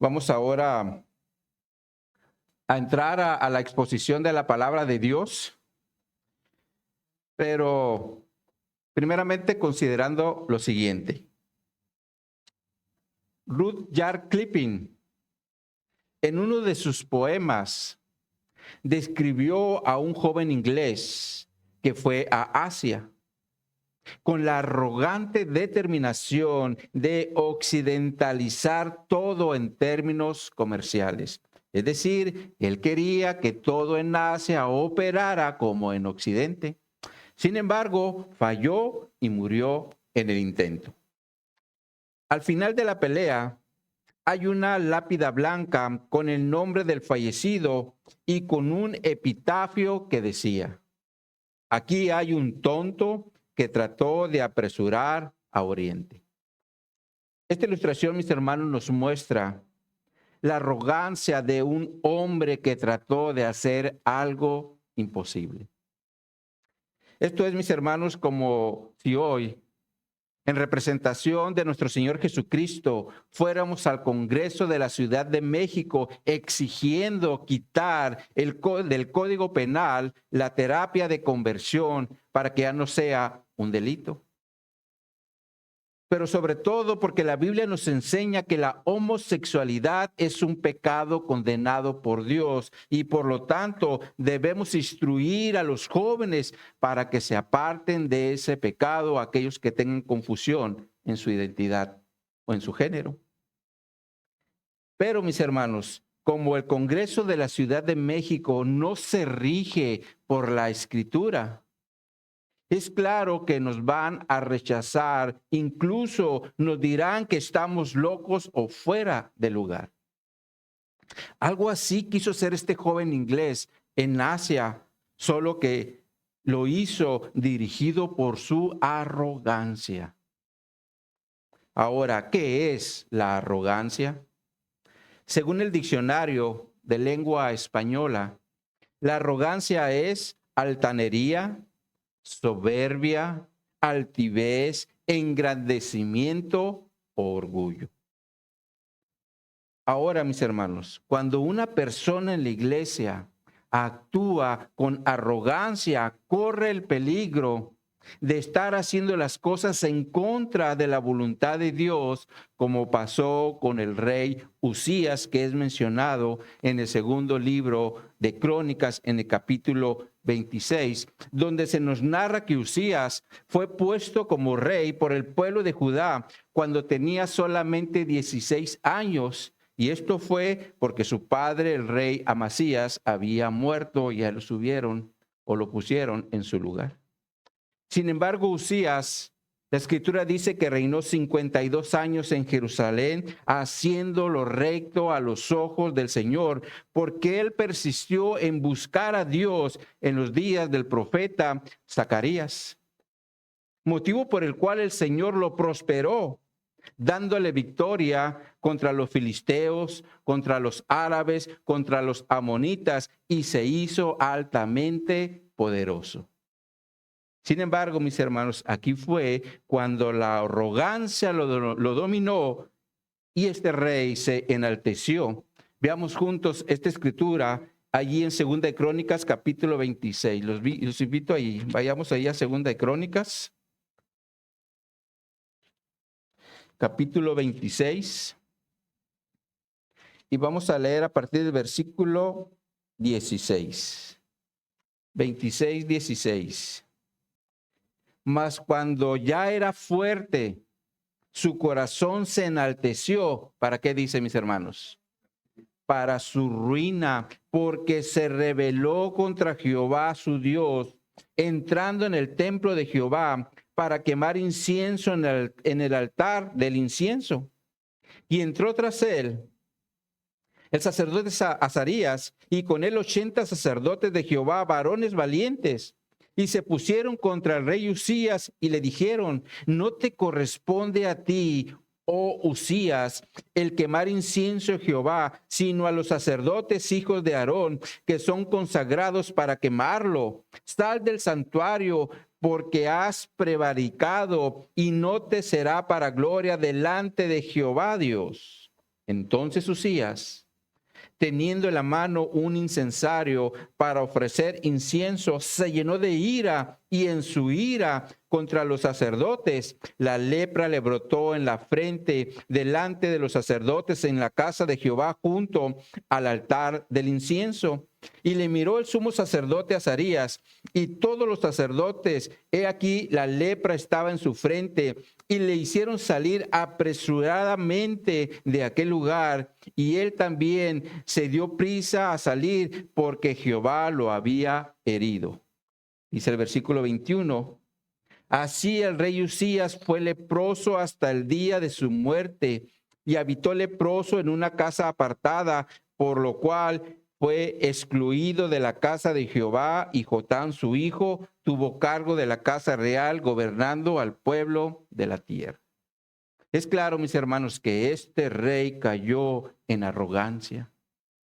Vamos ahora a entrar a la exposición de la palabra de Dios, pero primeramente considerando lo siguiente. Rudyard Kipling, en uno de sus poemas, describió a un joven inglés que fue a Asia con la arrogante determinación de occidentalizar todo en términos comerciales. Es decir, él quería que todo en Asia operara como en Occidente. Sin embargo, falló y murió en el intento. Al final de la pelea, hay una lápida blanca con el nombre del fallecido y con un epitafio que decía: aquí hay un tonto que trató de apresurar a Oriente. Esta ilustración, mis hermanos, nos muestra la arrogancia de un hombre que trató de hacer algo imposible. Esto es, mis hermanos, como si hoy, en representación de nuestro Señor Jesucristo, fuéramos al Congreso de la Ciudad de México exigiendo quitar del Código Penal la terapia de conversión para que ya no sea un delito. Pero sobre todo porque la Biblia nos enseña que la homosexualidad es un pecado condenado por Dios y por lo tanto debemos instruir a los jóvenes para que se aparten de ese pecado, aquellos que tengan confusión en su identidad o en su género. Pero mis hermanos, como el Congreso de la Ciudad de México no se rige por la Escritura, es claro que nos van a rechazar, incluso nos dirán que estamos locos o fuera de lugar. Algo así quiso hacer este joven inglés en Asia, solo que lo hizo dirigido por su arrogancia. Ahora, ¿qué es la arrogancia? Según el diccionario de lengua española, la arrogancia es altanería, soberbia, altivez, engrandecimiento o orgullo. Ahora, mis hermanos, cuando una persona en la iglesia actúa con arrogancia, corre el peligro de estar haciendo las cosas en contra de la voluntad de Dios, como pasó con el rey Usías, que es mencionado en el segundo libro de Crónicas, en el capítulo 26, donde se nos narra que Usías fue puesto como rey por el pueblo de Judá cuando tenía solamente 16 años. Y esto fue porque su padre, el rey Amasías, había muerto y lo subieron o lo pusieron en su lugar. Sin embargo, Usías, la Escritura dice que reinó 52 años en Jerusalén, haciendo lo recto a los ojos del Señor, porque él persistió en buscar a Dios en los días del profeta Zacarías, motivo por el cual el Señor lo prosperó, dándole victoria contra los filisteos, contra los árabes, contra los amonitas, y se hizo altamente poderoso. Sin embargo, mis hermanos, aquí fue cuando la arrogancia lo dominó y este rey se enalteció. Veamos juntos esta escritura allí en 2 de Crónicas, capítulo 26. Los invito ahí. Vayamos ahí a 2 de Crónicas, capítulo 26. Y vamos a leer a partir del versículo 16. 26, 16. Mas cuando ya era fuerte, su corazón se enalteció. ¿Para qué dice, mis hermanos? Para su ruina, porque se rebeló contra Jehová su Dios, entrando en el templo de Jehová para quemar incienso en el altar del incienso. Y entró tras él el sacerdote Azarías, y con él 80 sacerdotes de Jehová, varones valientes. Y se pusieron contra el rey Usías y le dijeron: no te corresponde a ti, oh Usías, el quemar incienso a Jehová, sino a los sacerdotes hijos de Aarón, que son consagrados para quemarlo. Sal del santuario, porque has prevaricado y no te será para gloria delante de Jehová Dios. Entonces Uzías, teniendo en la mano un incensario para ofrecer incienso, se llenó de ira, y en su ira contra los sacerdotes, la lepra le brotó en la frente delante de los sacerdotes en la casa de Jehová junto al altar del incienso. Y le miró el sumo sacerdote Azarías y todos los sacerdotes, he aquí la lepra estaba en su frente, y le hicieron salir apresuradamente de aquel lugar, y él también se dio prisa a salir porque Jehová lo había herido. Dice el versículo 21, así el rey Uzías fue leproso hasta el día de su muerte, y habitó leproso en una casa apartada, por lo cual fue excluido de la casa de Jehová, y Jotam su hijo tuvo cargo de la casa real, gobernando al pueblo de la tierra. Es claro, mis hermanos, que este rey cayó en arrogancia,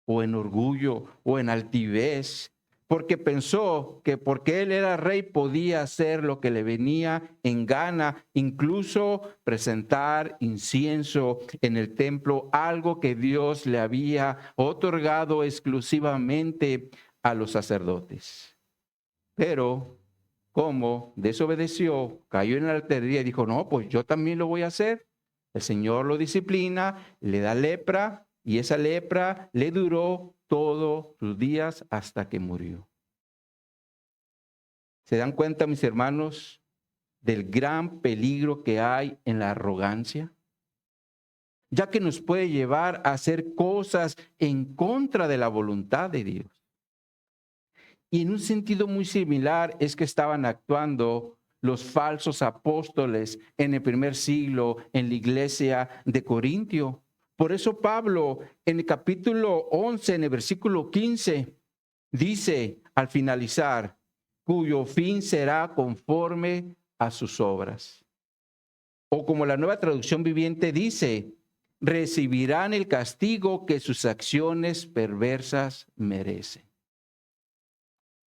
o en orgullo, o en altivez, porque pensó que porque él era rey podía hacer lo que le venía en gana, incluso presentar incienso en el templo, algo que Dios le había otorgado exclusivamente a los sacerdotes. Pero como desobedeció, cayó en la altería y dijo, no, pues yo también lo voy a hacer. El Señor lo disciplina, le da lepra, y esa lepra le duró todos sus días hasta que murió. ¿Se dan cuenta, mis hermanos, del gran peligro que hay en la arrogancia? Ya que nos puede llevar a hacer cosas en contra de la voluntad de Dios. Y en un sentido muy similar es que estaban actuando los falsos apóstoles en el primer siglo en la iglesia de Corintio. Por eso Pablo en el capítulo 11, en el versículo 15, dice al finalizar, cuyo fin será conforme a sus obras. O como la Nueva Traducción Viviente dice, recibirán el castigo que sus acciones perversas merecen.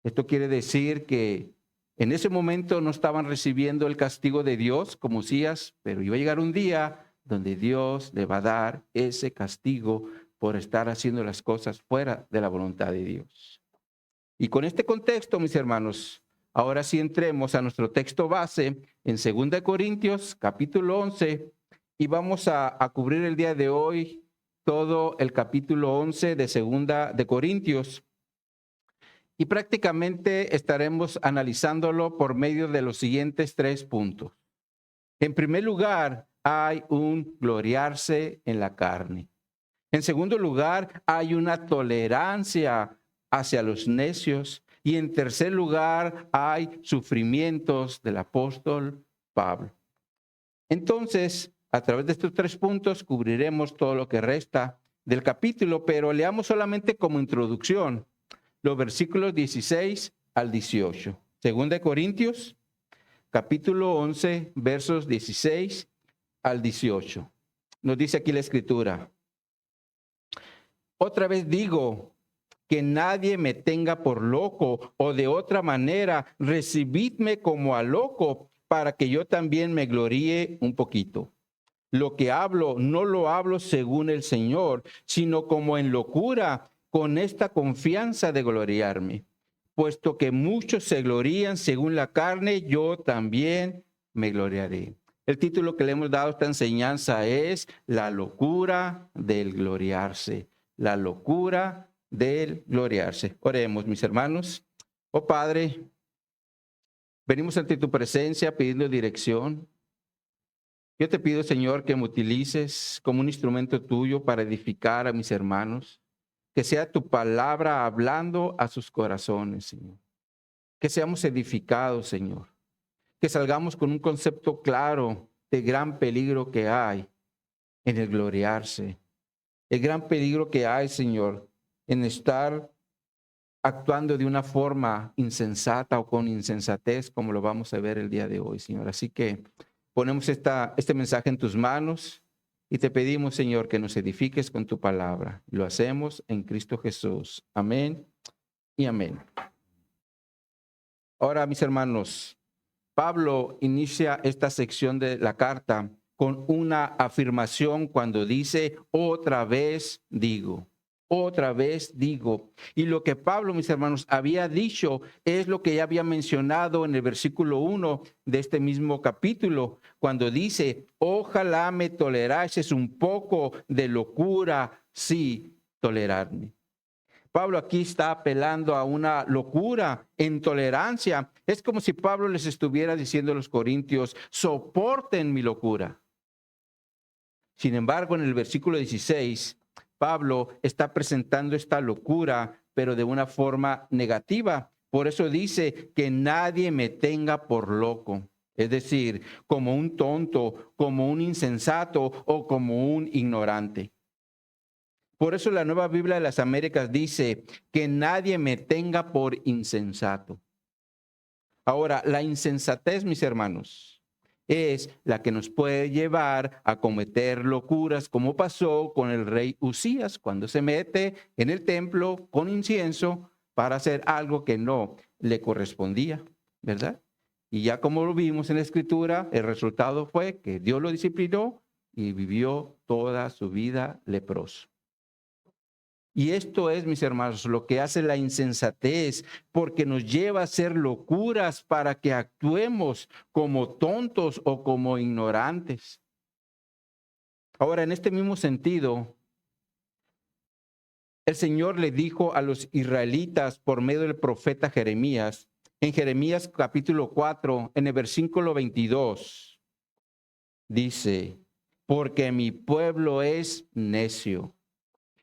Esto quiere decir que en ese momento no estaban recibiendo el castigo de Dios como Uzías, pero iba a llegar un día donde Dios le va a dar ese castigo por estar haciendo las cosas fuera de la voluntad de Dios. Y con este contexto, mis hermanos, ahora sí entremos a nuestro texto base en 2 Corintios, capítulo 11, y vamos a cubrir el día de hoy todo el capítulo 11 de 2 Corintios. Y prácticamente estaremos analizándolo por medio de los siguientes 3 puntos. En primer lugar, hay un gloriarse en la carne. En segundo lugar, hay una tolerancia hacia los necios. Y en tercer lugar, hay sufrimientos del apóstol Pablo. Entonces, a través de estos 3 puntos, cubriremos todo lo que resta del capítulo, pero leamos solamente como introducción los versículos 16 al 18. 2 Corintios, capítulo 11, versos 16 al 18. Nos dice aquí la escritura. Otra vez digo, que nadie me tenga por loco, o de otra manera, recibidme como a loco, para que yo también me gloríe un poquito. Lo que hablo, no lo hablo según el Señor, sino como en locura, con esta confianza de gloriarme. Puesto que muchos se glorían según la carne, yo también me gloriaré. El título que le hemos dado a esta enseñanza es La locura del gloriarse. La locura del gloriarse. Oremos, mis hermanos. Oh Padre, venimos ante tu presencia pidiendo dirección. Yo te pido, Señor, que me utilices como un instrumento tuyo para edificar a mis hermanos. Que sea tu palabra hablando a sus corazones, Señor. Que seamos edificados, Señor. Que salgamos con un concepto claro del gran peligro que hay en el gloriarse. El gran peligro que hay, Señor, en estar actuando de una forma insensata o con insensatez, como lo vamos a ver el día de hoy, Señor. Así que ponemos este mensaje en tus manos y te pedimos, Señor, que nos edifiques con tu palabra. Lo hacemos en Cristo Jesús. Amén y amén. Ahora, mis hermanos, Pablo inicia esta sección de la carta con una afirmación cuando dice, otra vez digo. Otra vez digo. Y lo que Pablo, mis hermanos, había dicho es lo que ya había mencionado en el versículo 1 de este mismo capítulo, cuando dice, ojalá me tolerases un poco de locura, sí, tolerarme. Pablo aquí está apelando a una locura en tolerancia. Es como si Pablo les estuviera diciendo a los corintios, soporten mi locura. Sin embargo, en el versículo 16, Pablo está presentando esta locura, pero de una forma negativa. Por eso dice que nadie me tenga por loco. Es decir, como un tonto, como un insensato o como un ignorante. Por eso la Nueva Biblia de las Américas dice que nadie me tenga por insensato. Ahora, la insensatez, mis hermanos, es la que nos puede llevar a cometer locuras, como pasó con el rey Usías cuando se mete en el templo con incienso para hacer algo que no le correspondía, ¿verdad? Y ya como lo vimos en la Escritura, el resultado fue que Dios lo disciplinó y vivió toda su vida leproso. Y esto es, mis hermanos, lo que hace la insensatez, porque nos lleva a hacer locuras para que actuemos como tontos o como ignorantes. Ahora, en este mismo sentido, el Señor le dijo a los israelitas por medio del profeta Jeremías, en Jeremías capítulo 4, en el versículo 22, dice, porque mi pueblo es necio.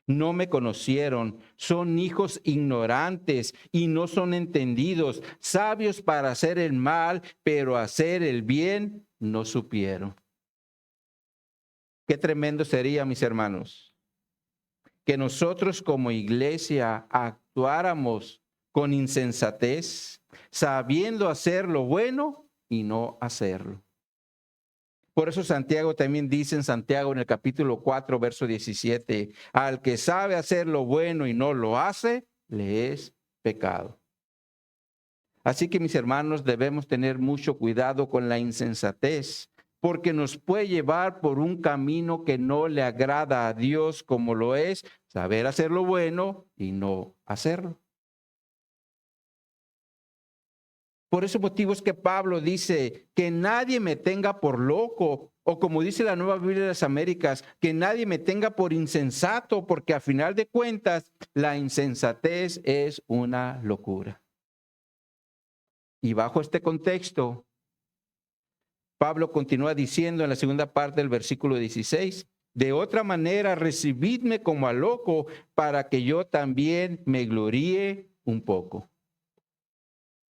No me conocieron, son hijos ignorantes y no son entendidos, sabios para hacer el mal, pero hacer el bien no supieron. Qué tremendo sería, mis hermanos, que nosotros como iglesia actuáramos con insensatez, sabiendo hacer lo bueno y no hacerlo. Por eso Santiago también dice en Santiago en el capítulo 4, verso 17, al que sabe hacer lo bueno y no lo hace, le es pecado. Así que mis hermanos, debemos tener mucho cuidado con la insensatez, porque nos puede llevar por un camino que no le agrada a Dios, como lo es saber hacer lo bueno y no hacerlo. Por ese motivo es que Pablo dice que nadie me tenga por loco, o como dice la Nueva Biblia de las Américas, que nadie me tenga por insensato, porque a final de cuentas la insensatez es una locura. Y bajo este contexto, Pablo continúa diciendo en la segunda parte del versículo 16, de otra manera recibidme como a loco para que yo también me gloríe un poco.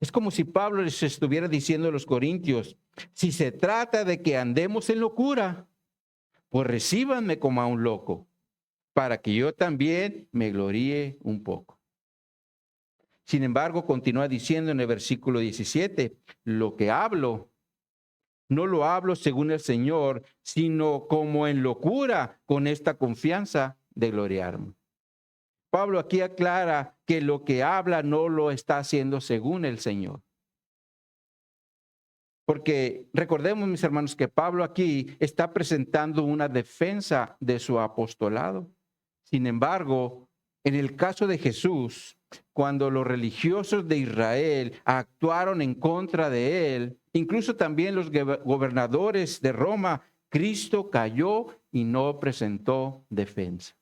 Es como si Pablo les estuviera diciendo a los corintios, si se trata de que andemos en locura, pues recíbanme como a un loco, para que yo también me gloríe un poco. Sin embargo, continúa diciendo en el versículo 17, lo que hablo, no lo hablo según el Señor, sino como en locura, con esta confianza de gloriarme. Pablo aquí aclara que lo que habla no lo está haciendo según el Señor. Porque recordemos, mis hermanos, que Pablo aquí está presentando una defensa de su apostolado. Sin embargo, en el caso de Jesús, cuando los religiosos de Israel actuaron en contra de él, incluso también los gobernadores de Roma, Cristo cayó y no presentó defensa.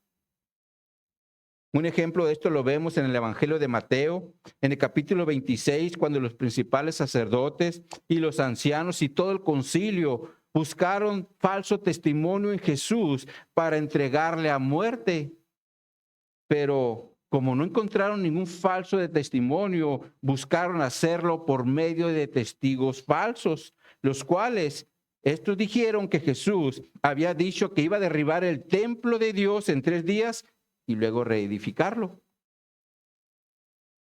Un ejemplo de esto lo vemos en el Evangelio de Mateo, en el capítulo 26, cuando los principales sacerdotes y los ancianos y todo el concilio buscaron falso testimonio en Jesús para entregarle a muerte. Pero como no encontraron ningún falso de testimonio, buscaron hacerlo por medio de testigos falsos, los cuales estos dijeron que Jesús había dicho que iba a derribar el templo de Dios en 3 días y luego reedificarlo.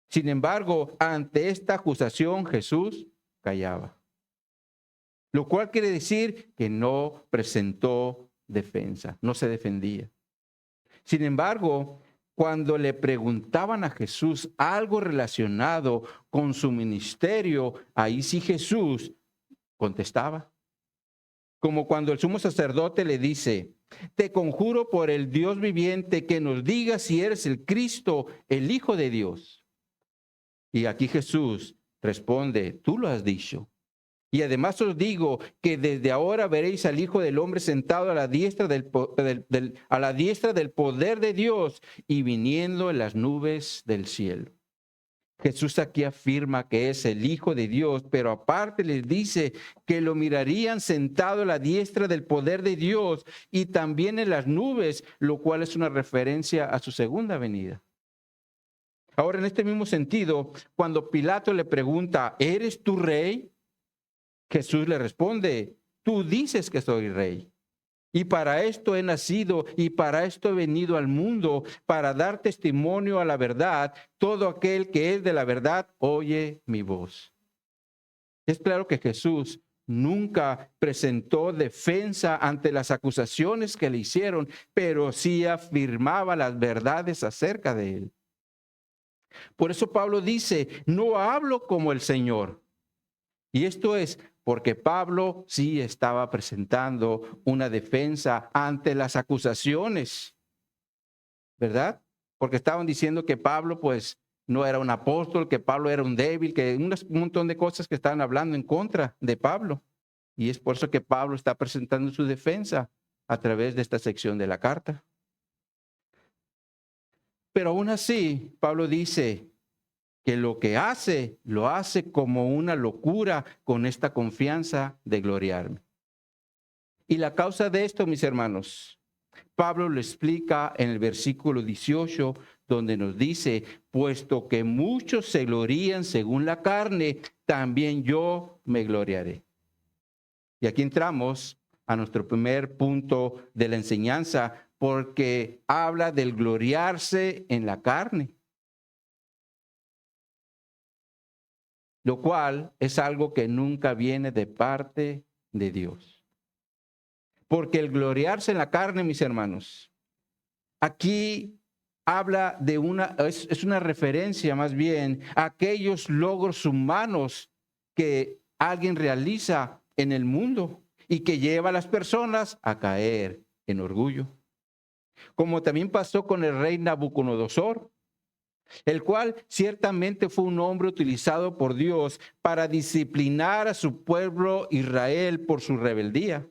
Sin embargo, ante esta acusación, Jesús callaba. Lo cual quiere decir que no presentó defensa, no se defendía. Sin embargo, cuando le preguntaban a Jesús algo relacionado con su ministerio, ahí sí Jesús contestaba. Como cuando el sumo sacerdote le dice, te conjuro por el Dios viviente que nos digas si eres el Cristo, el Hijo de Dios. Y aquí Jesús responde, tú lo has dicho. Y además os digo que desde ahora veréis al Hijo del Hombre sentado a la diestra a la diestra del poder de Dios y viniendo en las nubes del cielo. Jesús aquí afirma que es el Hijo de Dios, pero aparte les dice que lo mirarían sentado a la diestra del poder de Dios y también en las nubes, lo cual es una referencia a su segunda venida. Ahora, en este mismo sentido, cuando Pilato le pregunta, ¿eres tú rey? Jesús le responde, tú dices que soy rey. Y para esto he nacido y para esto he venido al mundo, para dar testimonio a la verdad. Todo aquel que es de la verdad oye mi voz. Es claro que Jesús nunca presentó defensa ante las acusaciones que le hicieron, pero sí afirmaba las verdades acerca de él. Por eso Pablo dice, no hablo como el Señor. Y esto es porque Pablo sí estaba presentando una defensa ante las acusaciones, ¿verdad? Porque estaban diciendo que Pablo pues no era un apóstol, que Pablo era un débil, que un montón de cosas que estaban hablando en contra de Pablo. Y es por eso que Pablo está presentando su defensa a través de esta sección de la carta. Pero aún así, Pablo dice que lo que hace, lo hace como una locura con esta confianza de gloriarme. Y la causa de esto, mis hermanos, Pablo lo explica en el versículo 18, donde nos dice, puesto que muchos se glorían según la carne, también yo me gloriaré. Y aquí entramos a nuestro primer punto de la enseñanza, porque habla del gloriarse en la carne. Lo cual es algo que nunca viene de parte de Dios. Porque el gloriarse en la carne, mis hermanos, aquí habla de es una referencia más bien a aquellos logros humanos que alguien realiza en el mundo y que lleva a las personas a caer en orgullo. Como también pasó con el rey Nabucodonosor, el cual ciertamente fue un hombre utilizado por Dios para disciplinar a su pueblo Israel por su rebeldía.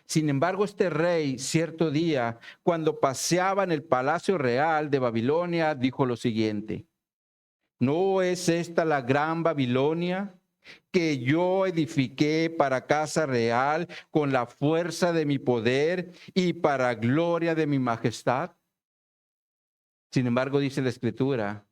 Sin embargo, este rey, cierto día, cuando paseaba en el palacio real de Babilonia, dijo lo siguiente: ¿no es esta la gran Babilonia que yo edifiqué para casa real con la fuerza de mi poder y para gloria de mi majestad? Sin embargo, dice la Escritura,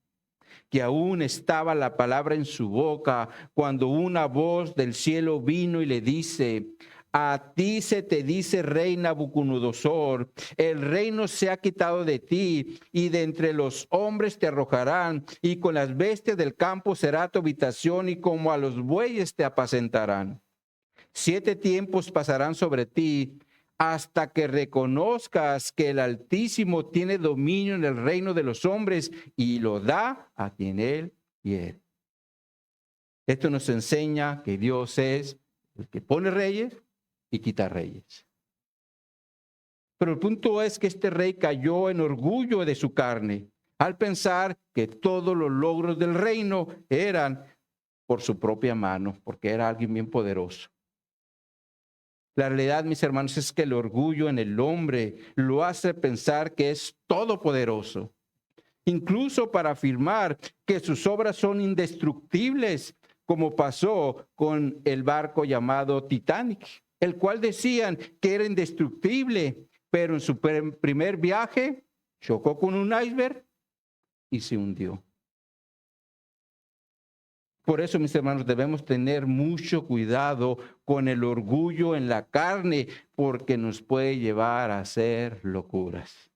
que aún estaba la palabra en su boca cuando una voz del cielo vino y le dice: a ti se te dice, rey Nabucodonosor, el reino se ha quitado de ti y de entre los hombres te arrojarán y con las bestias del campo será tu habitación y como a los bueyes te apacentarán. 7 tiempos pasarán sobre ti hasta que reconozcas que el Altísimo tiene dominio en el reino de los hombres y lo da a quien él quiere. Esto nos enseña que Dios es el que pone reyes y quita reyes. Pero el punto es que este rey cayó en orgullo de su carne al pensar que todos los logros del reino eran por su propia mano, porque era alguien bien poderoso. La realidad, mis hermanos, es que el orgullo en el hombre lo hace pensar que es todopoderoso, incluso para afirmar que sus obras son indestructibles, como pasó con el barco llamado Titanic, el cual decían que era indestructible, pero en su primer viaje chocó con un iceberg y se hundió. Por eso, mis hermanos, debemos tener mucho cuidado con el orgullo en la carne, porque nos puede llevar a hacer locuras.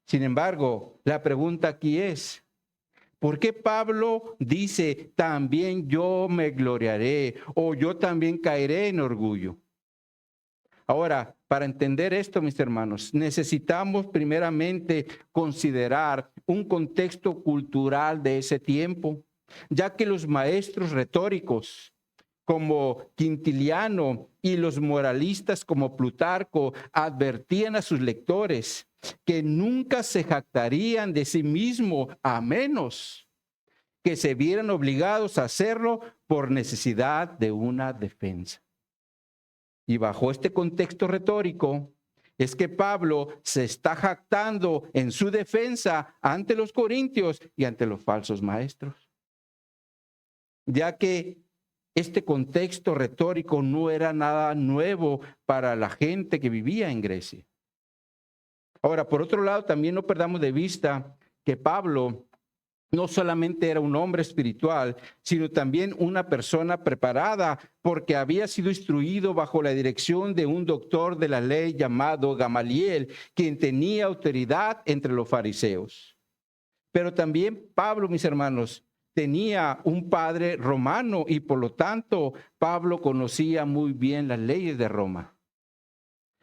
Sin embargo, la pregunta aquí es, ¿por qué Pablo dice, también yo me gloriaré o yo también caeré en orgullo? Ahora, para entender esto, mis hermanos, necesitamos primeramente considerar un contexto cultural de ese tiempo, ya que los maestros retóricos como Quintiliano y los moralistas como Plutarco advertían a sus lectores que nunca se jactarían de sí mismo a menos que se vieran obligados a hacerlo por necesidad de una defensa. Y bajo este contexto retórico es que Pablo se está jactando en su defensa ante los corintios y ante los falsos maestros, ya que este contexto retórico no era nada nuevo para la gente que vivía en Grecia. Ahora, por otro lado, también no perdamos de vista que Pablo no solamente era un hombre espiritual, sino también una persona preparada, porque había sido instruido bajo la dirección de un doctor de la ley llamado Gamaliel, quien tenía autoridad entre los fariseos. Pero también Pablo, mis hermanos, tenía un padre romano y por lo tanto Pablo conocía muy bien las leyes de Roma.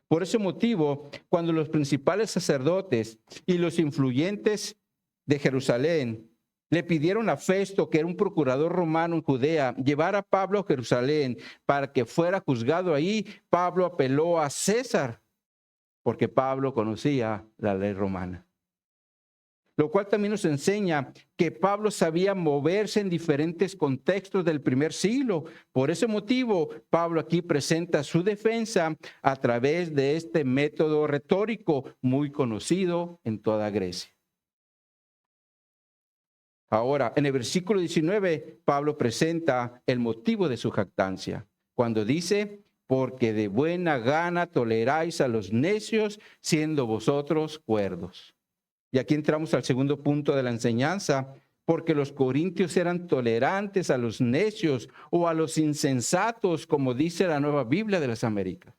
Por ese motivo, cuando los principales sacerdotes y los influyentes de Jerusalén le pidieron a Festo, que era un procurador romano en Judea, llevar a Pablo a Jerusalén para que fuera juzgado ahí, Pablo apeló a César, porque Pablo conocía la ley romana. Lo cual también nos enseña que Pablo sabía moverse en diferentes contextos del primer siglo. Por ese motivo, Pablo aquí presenta su defensa a través de este método retórico muy conocido en toda Grecia. Ahora, en el versículo 19, Pablo presenta el motivo de su jactancia, cuando dice: porque de buena gana toleráis a los necios, siendo vosotros cuerdos. Y aquí entramos al segundo punto de la enseñanza, porque los corintios eran tolerantes a los necios o a los insensatos, como dice la Nueva Biblia de las Américas.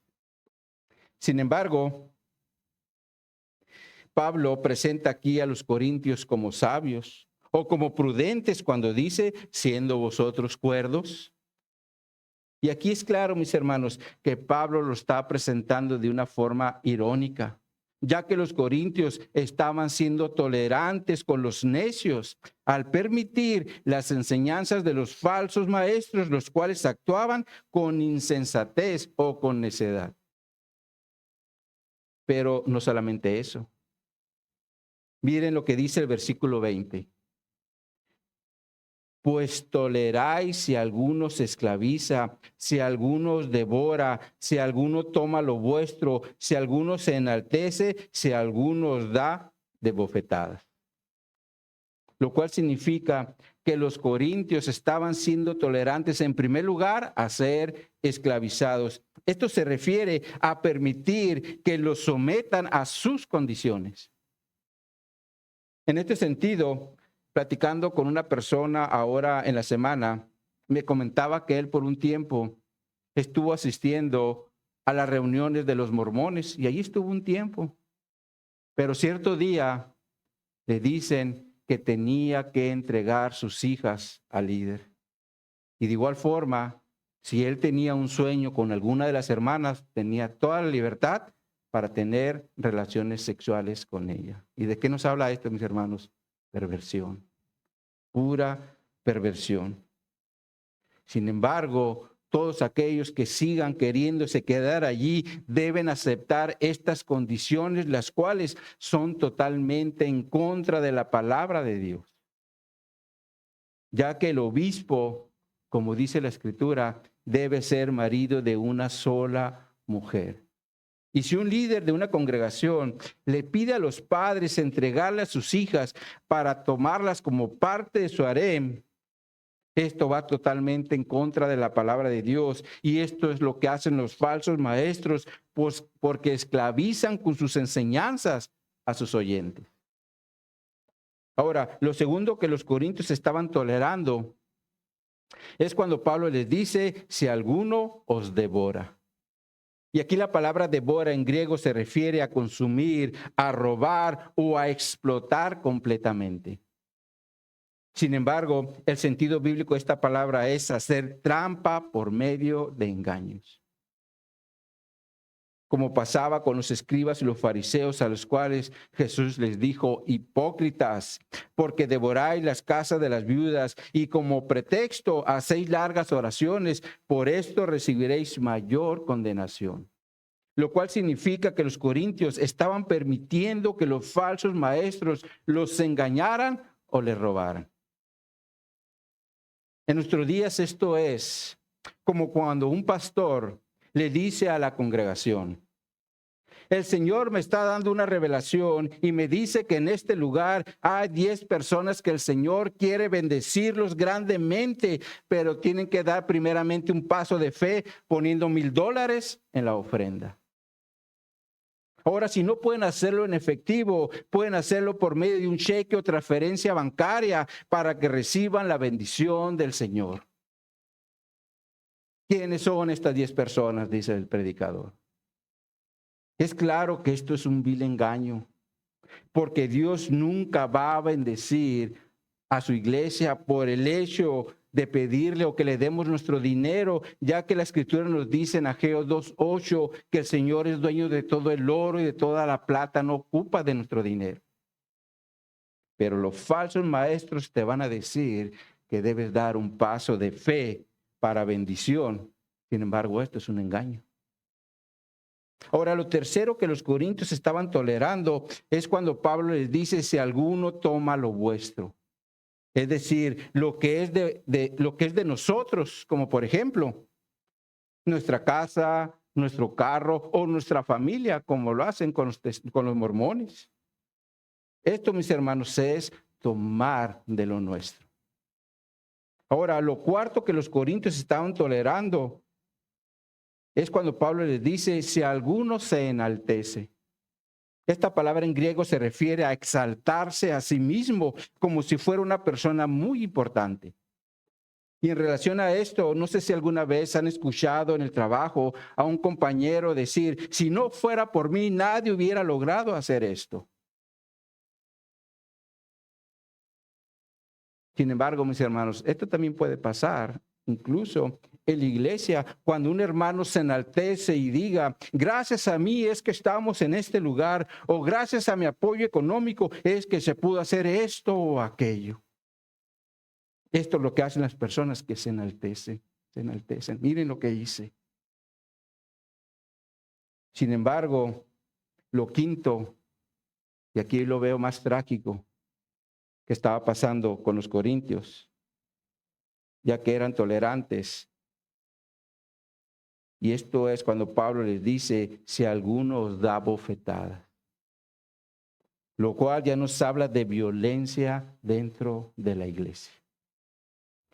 Sin embargo, Pablo presenta aquí a los corintios como sabios o como prudentes cuando dice, siendo vosotros cuerdos. Y aquí es claro, mis hermanos, que Pablo lo está presentando de una forma irónica, ya que los corintios estaban siendo tolerantes con los necios al permitir las enseñanzas de los falsos maestros, los cuales actuaban con insensatez o con necedad. Pero no solamente eso. Miren lo que dice el versículo 20. Pues toleráis si alguno se esclaviza, si alguno os devora, si alguno toma lo vuestro, si alguno se enaltece, si alguno os da de bofetadas. Lo cual significa que los corintios estaban siendo tolerantes en primer lugar a ser esclavizados. Esto se refiere a permitir que los sometan a sus condiciones. En este sentido, platicando con una persona ahora en la semana, me comentaba que él por un tiempo estuvo asistiendo a las reuniones de los mormones y allí estuvo un tiempo. Pero cierto día le dicen que tenía que entregar sus hijas al líder. Y de igual forma, si él tenía un sueño con alguna de las hermanas, tenía toda la libertad para tener relaciones sexuales con ella. ¿Y de qué nos habla esto, mis hermanos? Perversión, pura perversión. Sin embargo, todos aquellos que sigan queriéndose quedar allí deben aceptar estas condiciones, las cuales son totalmente en contra de la palabra de Dios. Ya que el obispo, como dice la Escritura, debe ser marido de una sola mujer. Y si un líder de una congregación le pide a los padres entregarle a sus hijas para tomarlas como parte de su harem, esto va totalmente en contra de la palabra de Dios. Y esto es lo que hacen los falsos maestros, pues porque esclavizan con sus enseñanzas a sus oyentes. Ahora, lo segundo que los corintios estaban tolerando es cuando Pablo les dice, si alguno os devora. Y aquí la palabra devora en griego se refiere a consumir, a robar o a explotar completamente. Sin embargo, el sentido bíblico de esta palabra es hacer trampa por medio de engaños. como pasaba con los escribas y los fariseos, a los cuales Jesús les dijo: hipócritas, porque devoráis las casas de las viudas y como pretexto hacéis largas oraciones, por esto recibiréis mayor condenación. Lo cual significa que los corintios estaban permitiendo que los falsos maestros los engañaran o les robaran. En nuestros días esto es como cuando un pastor le dice a la congregación: el Señor me está dando una revelación y me dice que en este lugar hay 10 personas que el Señor quiere bendecirlos grandemente, pero tienen que dar primeramente un paso de fe poniendo $1,000 en la ofrenda. Ahora, si no pueden hacerlo en efectivo, pueden hacerlo por medio de un cheque o transferencia bancaria para que reciban la bendición del Señor. ¿Quiénes son estas 10 personas?, dice el predicador. Es claro que esto es un vil engaño, porque Dios nunca va a bendecir a su iglesia por el hecho de pedirle o que le demos nuestro dinero, ya que la Escritura nos dice en Ageo 2:8 que el Señor es dueño de todo el oro y de toda la plata, no ocupa de nuestro dinero. Pero los falsos maestros te van a decir que debes dar un paso de fe para bendición. Sin embargo, esto es un engaño. Ahora, lo tercero que los corintios estaban tolerando es cuando Pablo les dice: si alguno toma lo vuestro. Es decir, lo que es de nosotros, como por ejemplo, nuestra casa, nuestro carro o nuestra familia, como lo hacen con los mormones. Esto, mis hermanos, es tomar de lo nuestro. Ahora, lo cuarto que los corintios estaban tolerando es cuando Pablo les dice: si alguno se enaltece. Esta palabra en griego se refiere a exaltarse a sí mismo como si fuera una persona muy importante. Y en relación a esto, no sé si alguna vez han escuchado en el trabajo a un compañero decir: si no fuera por mí, nadie hubiera logrado hacer esto. Sin embargo, mis hermanos, esto también puede pasar incluso en la iglesia, cuando un hermano se enaltece y diga: gracias a mí es que estamos en este lugar, o gracias a mi apoyo económico es que se pudo hacer esto o aquello. Esto es lo que hacen las personas que se enaltecen. Miren lo que hice. Sin embargo, lo quinto, y aquí lo veo más trágico, que estaba pasando con los corintios, ya que eran tolerantes. Y esto es cuando Pablo les dice: si alguno os da bofetada. Lo cual ya nos habla de violencia dentro de la iglesia.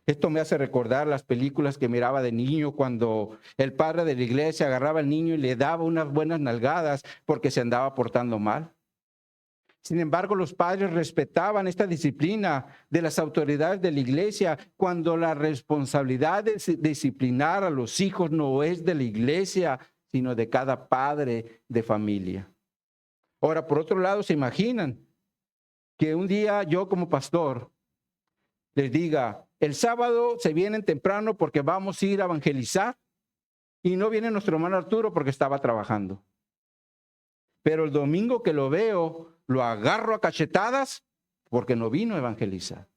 Esto me hace recordar las películas que miraba de niño, cuando el padre de la iglesia agarraba al niño y le daba unas buenas nalgadas porque se andaba portando mal. Sin embargo, los padres respetaban esta disciplina de las autoridades de la iglesia, cuando la responsabilidad de disciplinar a los hijos no es de la iglesia, sino de cada padre de familia. Ahora, por otro lado, ¿se imaginan que un día yo como pastor les diga: el sábado se vienen temprano porque vamos a ir a evangelizar, y no viene nuestro hermano Arturo porque estaba trabajando? Pero el domingo que lo veo, lo agarro a cachetadas porque no vino a evangelizar.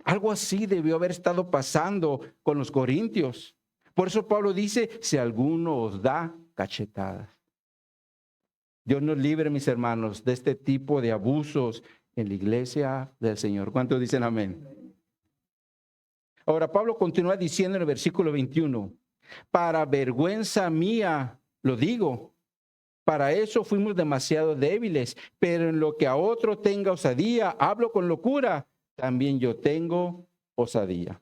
Algo así debió haber estado pasando con los corintios. Por eso Pablo dice: si alguno os da cachetadas. Dios nos libre, mis hermanos, de este tipo de abusos en la iglesia del Señor. ¿Cuántos dicen amén? Ahora, Pablo continúa diciendo en el versículo 21, para vergüenza mía lo digo, para eso fuimos demasiado débiles, pero en lo que a otro tenga osadía, hablo con locura, también yo tengo osadía.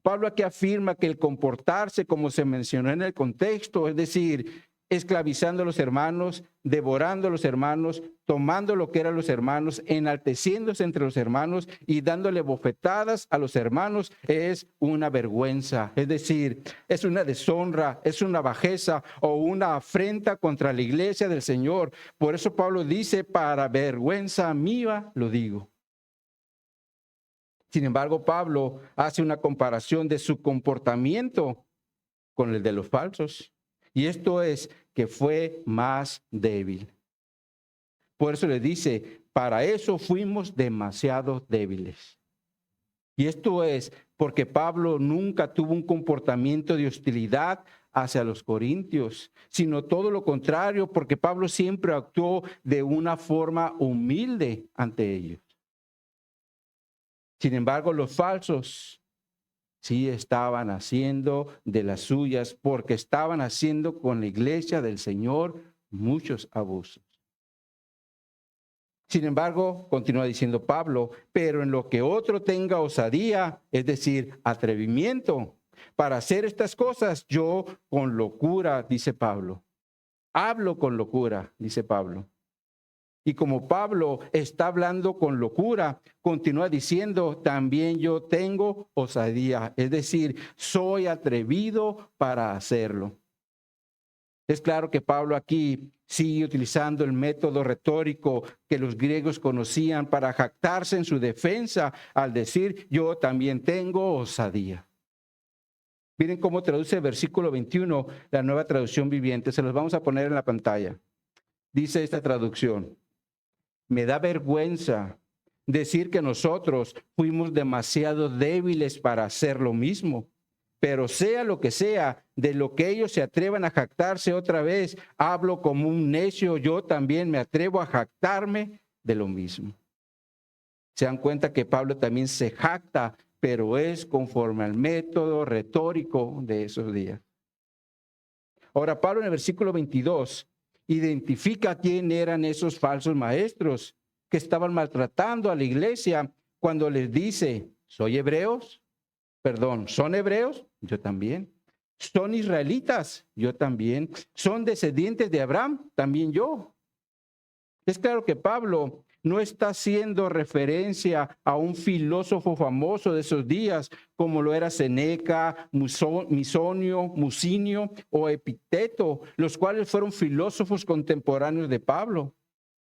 Pablo aquí afirma que el comportarse como se mencionó en el contexto, es decir, esclavizando a los hermanos, devorando a los hermanos, tomando lo que eran los hermanos, enalteciéndose entre los hermanos y dándole bofetadas a los hermanos, es una vergüenza. Es decir, es una deshonra, es una bajeza o una afrenta contra la iglesia del Señor. Por eso Pablo dice: para vergüenza mía lo digo. Sin embargo, Pablo hace una comparación de su comportamiento con el de los falsos. Y esto es que fue más débil. Por eso le dice, para eso fuimos demasiado débiles. Y esto es porque Pablo nunca tuvo un comportamiento de hostilidad hacia los corintios, sino todo lo contrario, porque Pablo siempre actuó de una forma humilde ante ellos. Sin embargo, los falsos sí estaban haciendo de las suyas, porque estaban haciendo con la iglesia del Señor muchos abusos. Sin embargo, continúa diciendo Pablo, pero en lo que otro tenga osadía, es decir, atrevimiento, para hacer estas cosas, yo con locura, dice Pablo. Hablo con locura, dice Pablo. Y como Pablo está hablando con locura, continúa diciendo, también yo tengo osadía, es decir, soy atrevido para hacerlo. Es claro que Pablo aquí sigue utilizando el método retórico que los griegos conocían para jactarse en su defensa al decir, yo también tengo osadía. Miren cómo traduce el versículo 21, la Nueva Traducción Viviente. Se los vamos a poner en la pantalla. Dice esta traducción, me da vergüenza decir que nosotros fuimos demasiado débiles para hacer lo mismo. Pero sea lo que sea, de lo que ellos se atrevan a jactarse otra vez, hablo como un necio, yo también me atrevo a jactarme de lo mismo. Se dan cuenta que Pablo también se jacta, pero es conforme al método retórico de esos días. Ahora, Pablo en el versículo 22 identifica quién eran esos falsos maestros que estaban maltratando a la iglesia cuando les dice, ¿son hebreos? Yo también. ¿Son israelitas? Yo también. ¿Son descendientes de Abraham? También yo. Es claro que Pablo no está haciendo referencia a un filósofo famoso de esos días, como lo era Seneca, Musonio, Musinio o Epicteto, los cuales fueron filósofos contemporáneos de Pablo,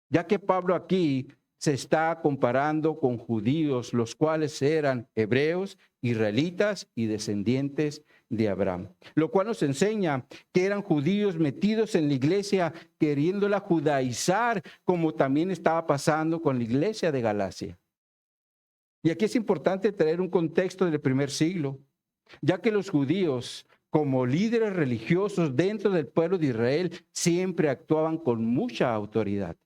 ya que Pablo aquí se está comparando con judíos, los cuales eran hebreos, israelitas y descendientes de Abraham. Lo cual nos enseña que eran judíos metidos en la iglesia, queriéndola judaizar, como también estaba pasando con la iglesia de Galacia. Y aquí es importante traer un contexto del primer siglo, ya que los judíos, como líderes religiosos dentro del pueblo de Israel, siempre actuaban con mucha autoridad.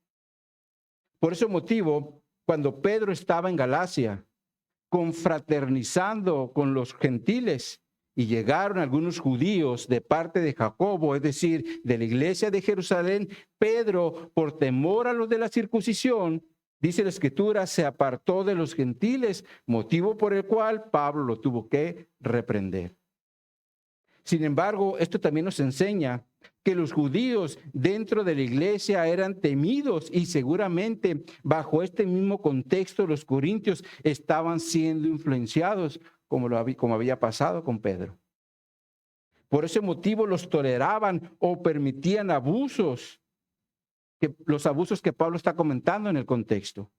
Por ese motivo, cuando Pedro estaba en Galacia, confraternizando con los gentiles, y llegaron algunos judíos de parte de Jacobo, es decir, de la iglesia de Jerusalén, Pedro, por temor a los de la circuncisión, dice la Escritura, se apartó de los gentiles, motivo por el cual Pablo lo tuvo que reprender. Sin embargo, esto también nos enseña que los judíos dentro de la iglesia eran temidos y seguramente bajo este mismo contexto los corintios estaban siendo influenciados como había pasado con Pedro. Por ese motivo los toleraban o permitían abusos, los abusos que Pablo está comentando en el contexto.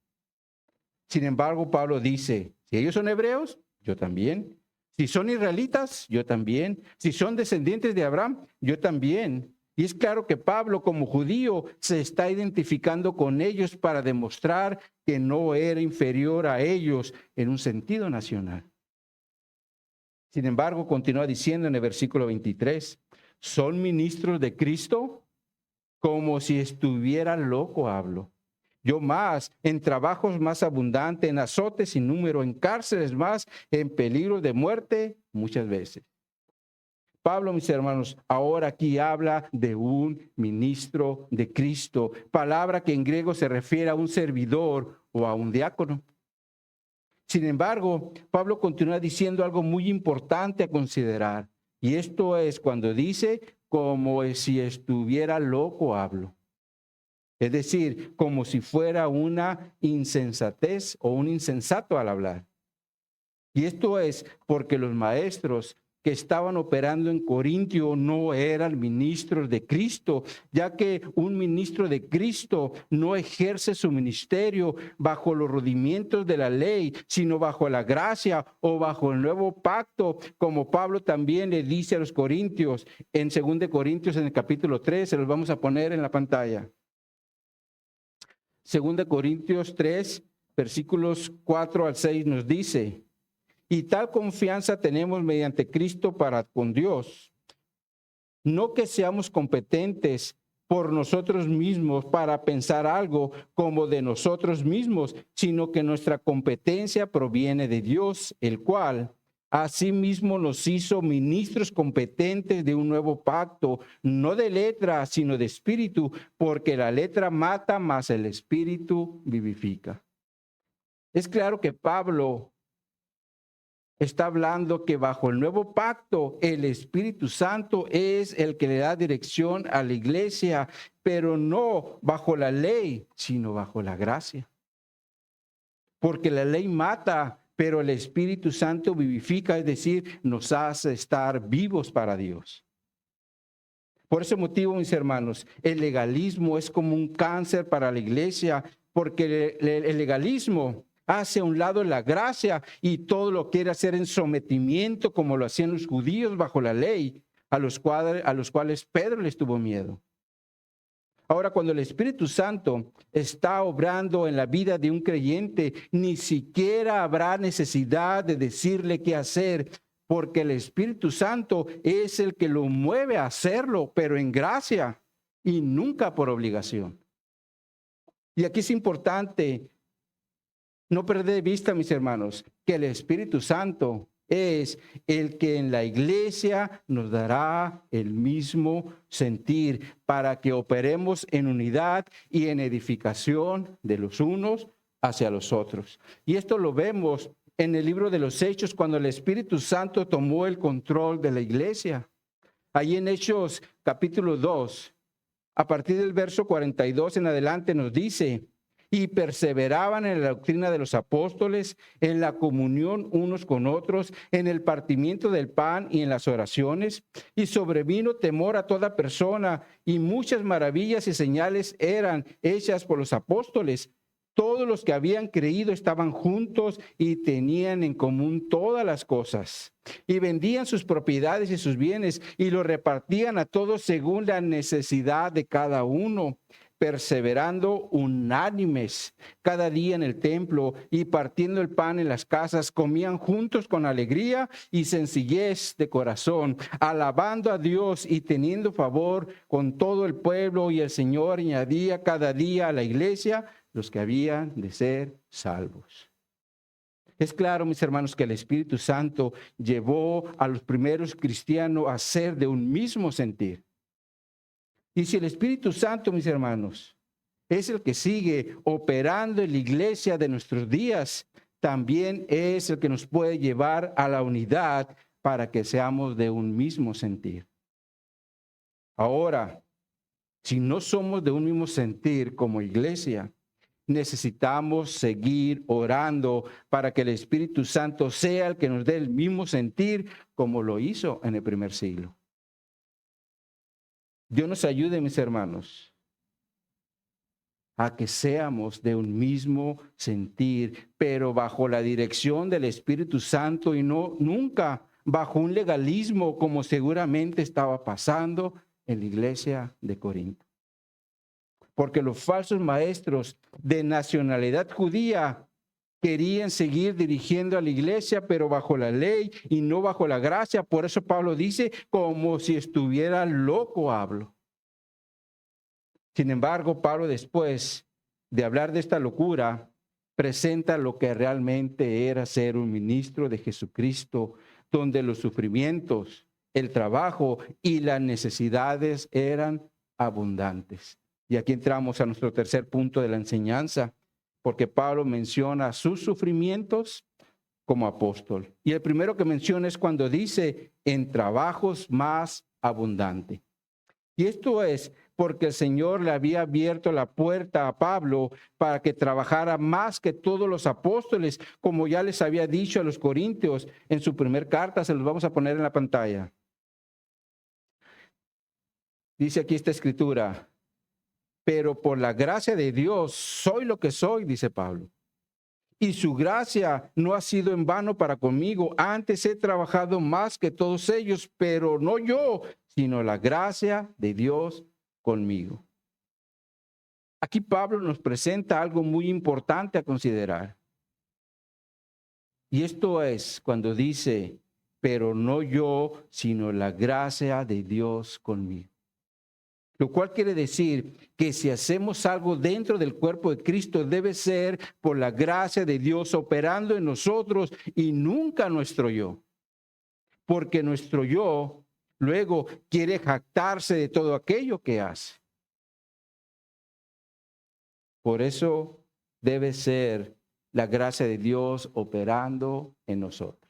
Sin embargo, Pablo dice, si ellos son hebreos, yo también. Si son israelitas, yo también. Si son descendientes de Abraham, yo también. Y es claro que Pablo, como judío, se está identificando con ellos para demostrar que no era inferior a ellos en un sentido nacional. Sin embargo, continúa diciendo en el versículo 23, ¿son ministros de Cristo? Como si estuviera loco hablo. Yo más, en trabajos más abundantes, en azotes sin número, en cárceles más, en peligro de muerte muchas veces. Pablo, mis hermanos, ahora aquí habla de un ministro de Cristo, palabra que en griego se refiere a un servidor o a un diácono. Sin embargo, Pablo continúa diciendo algo muy importante a considerar, y esto es cuando dice, como si estuviera loco hablo. Es decir, como si fuera una insensatez o un insensato al hablar. Y esto es porque los maestros que estaban operando en Corintio no eran ministros de Cristo, ya que un ministro de Cristo no ejerce su ministerio bajo los rudimientos de la ley, sino bajo la gracia o bajo el nuevo pacto, como Pablo también le dice a los corintios en 2 Corintios en el capítulo 3, se los vamos a poner en la pantalla. 2 Corintios 3, versículos 4 al 6 nos dice: y tal confianza tenemos mediante Cristo para con Dios. No que seamos competentes por nosotros mismos para pensar algo como de nosotros mismos, sino que nuestra competencia proviene de Dios, el cual asimismo nos hizo ministros competentes de un nuevo pacto, no de letra, sino de espíritu, porque la letra mata, mas el espíritu vivifica. Es claro que Pablo está hablando que bajo el nuevo pacto el Espíritu Santo es el que le da dirección a la iglesia, pero no bajo la ley, sino bajo la gracia. Porque la ley mata, pero el Espíritu Santo vivifica, es decir, nos hace estar vivos para Dios. Por ese motivo, mis hermanos, el legalismo es como un cáncer para la iglesia, porque el legalismo hace a un lado la gracia y todo lo quiere hacer en sometimiento, como lo hacían los judíos bajo la ley, a los cuales Pedro les tuvo miedo. Ahora, cuando el Espíritu Santo está obrando en la vida de un creyente, ni siquiera habrá necesidad de decirle qué hacer, porque el Espíritu Santo es el que lo mueve a hacerlo, pero en gracia y nunca por obligación. Y aquí es importante no perder de vista, mis hermanos, que el Espíritu Santo es el que en la iglesia nos dará el mismo sentir para que operemos en unidad y en edificación de los unos hacia los otros. Y esto lo vemos en el libro de los Hechos, cuando el Espíritu Santo tomó el control de la iglesia. Ahí en Hechos capítulo 2, a partir del verso 42 en adelante nos dice: y perseveraban en la doctrina de los apóstoles, en la comunión unos con otros, en el partimiento del pan y en las oraciones. Y sobrevino temor a toda persona, y muchas maravillas y señales eran hechas por los apóstoles. Todos los que habían creído estaban juntos y tenían en común todas las cosas. Y vendían sus propiedades y sus bienes y los repartían a todos según la necesidad de cada uno, perseverando unánimes cada día en el templo y partiendo el pan en las casas, comían juntos con alegría y sencillez de corazón, alabando a Dios y teniendo favor con todo el pueblo. Y el Señor añadía cada día a la iglesia los que habían de ser salvos. Es claro, mis hermanos, que el Espíritu Santo llevó a los primeros cristianos a ser de un mismo sentir. Y si el Espíritu Santo, mis hermanos, es el que sigue operando en la iglesia de nuestros días, también es el que nos puede llevar a la unidad para que seamos de un mismo sentir. Ahora, si no somos de un mismo sentir como iglesia, necesitamos seguir orando para que el Espíritu Santo sea el que nos dé el mismo sentir como lo hizo en el primer siglo. Dios nos ayude, mis hermanos, a que seamos de un mismo sentir, pero bajo la dirección del Espíritu Santo y no nunca bajo un legalismo como seguramente estaba pasando en la iglesia de Corinto. Porque los falsos maestros de nacionalidad judía querían seguir dirigiendo a la iglesia, pero bajo la ley y no bajo la gracia. Por eso Pablo dice, como si estuviera loco hablo. Sin embargo, Pablo, después de hablar de esta locura, presenta lo que realmente era ser un ministro de Jesucristo, donde los sufrimientos, el trabajo y las necesidades eran abundantes. Y aquí entramos a nuestro tercer punto de la enseñanza, porque Pablo menciona sus sufrimientos como apóstol. Y el primero que menciona es cuando dice, en trabajos más abundante. Y esto es porque el Señor le había abierto la puerta a Pablo para que trabajara más que todos los apóstoles, como ya les había dicho a los corintios en su primer carta. Se los vamos a poner en la pantalla. Dice aquí esta escritura: pero por la gracia de Dios soy lo que soy, dice Pablo. Y su gracia no ha sido en vano para conmigo. Antes he trabajado más que todos ellos, pero no yo, sino la gracia de Dios conmigo. Aquí Pablo nos presenta algo muy importante a considerar. Y esto es cuando dice, pero no yo, sino la gracia de Dios conmigo. Lo cual quiere decir que si hacemos algo dentro del cuerpo de Cristo, debe ser por la gracia de Dios operando en nosotros y nunca nuestro yo. Porque nuestro yo luego quiere jactarse de todo aquello que hace. Por eso debe ser la gracia de Dios operando en nosotros.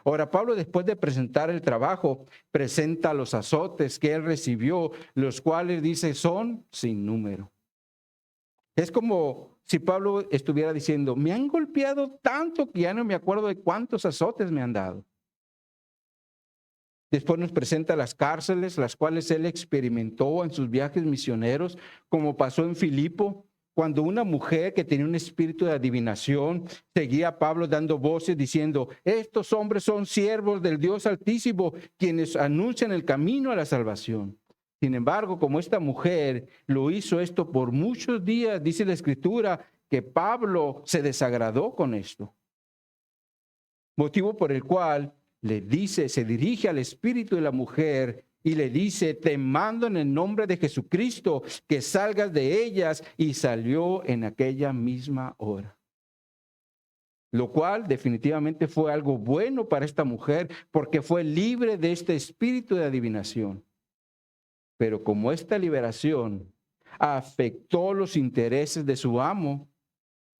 Ahora, Pablo, después de presentar el trabajo, presenta los azotes que él recibió, los cuales dice son sin número. Es como si Pablo estuviera diciendo, me han golpeado tanto que ya no me acuerdo de cuántos azotes me han dado. Después nos presenta las cárceles, las cuales él experimentó en sus viajes misioneros, como pasó en Filipo, cuando una mujer que tenía un espíritu de adivinación seguía a Pablo dando voces diciendo, estos hombres son siervos del Dios Altísimo, quienes anuncian el camino a la salvación. Sin embargo, como esta mujer lo hizo esto por muchos días, dice la Escritura, que Pablo se desagradó con esto. Motivo por el cual le dice, se dirige al espíritu de la mujer y le dice, te mando en el nombre de Jesucristo que salgas de ellas, y salió en aquella misma hora. Lo cual definitivamente fue algo bueno para esta mujer porque fue libre de este espíritu de adivinación. Pero como esta liberación afectó los intereses de su amo,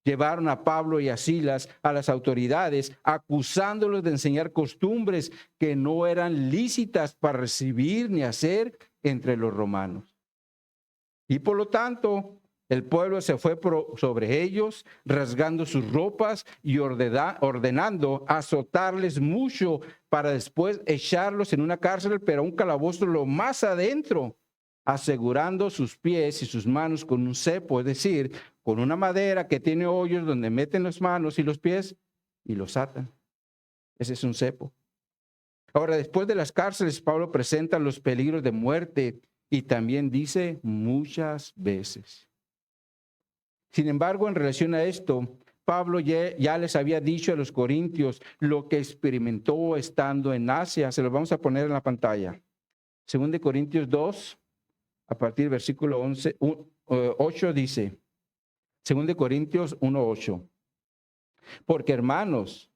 llevaron a Pablo y a Silas a las autoridades, acusándolos de enseñar costumbres que no eran lícitas para recibir ni hacer entre los romanos. Y por lo tanto, el pueblo se fue sobre ellos, rasgando sus ropas y ordenando azotarles mucho para después echarlos en una cárcel, pero un calabozo lo más adentro, asegurando sus pies y sus manos con un cepo, es decir, con una madera que tiene hoyos donde meten las manos y los pies y los atan. Ese es un cepo. Ahora, después de las cárceles, Pablo presenta los peligros de muerte y también dice muchas veces. Sin embargo, en relación a esto, Pablo ya les había dicho a los corintios lo que experimentó estando en Asia. Se lo vamos a poner en la pantalla. 2 Corintios 2, a partir del versículo 8 dice, 2 Corintios 1:8. Porque, hermanos,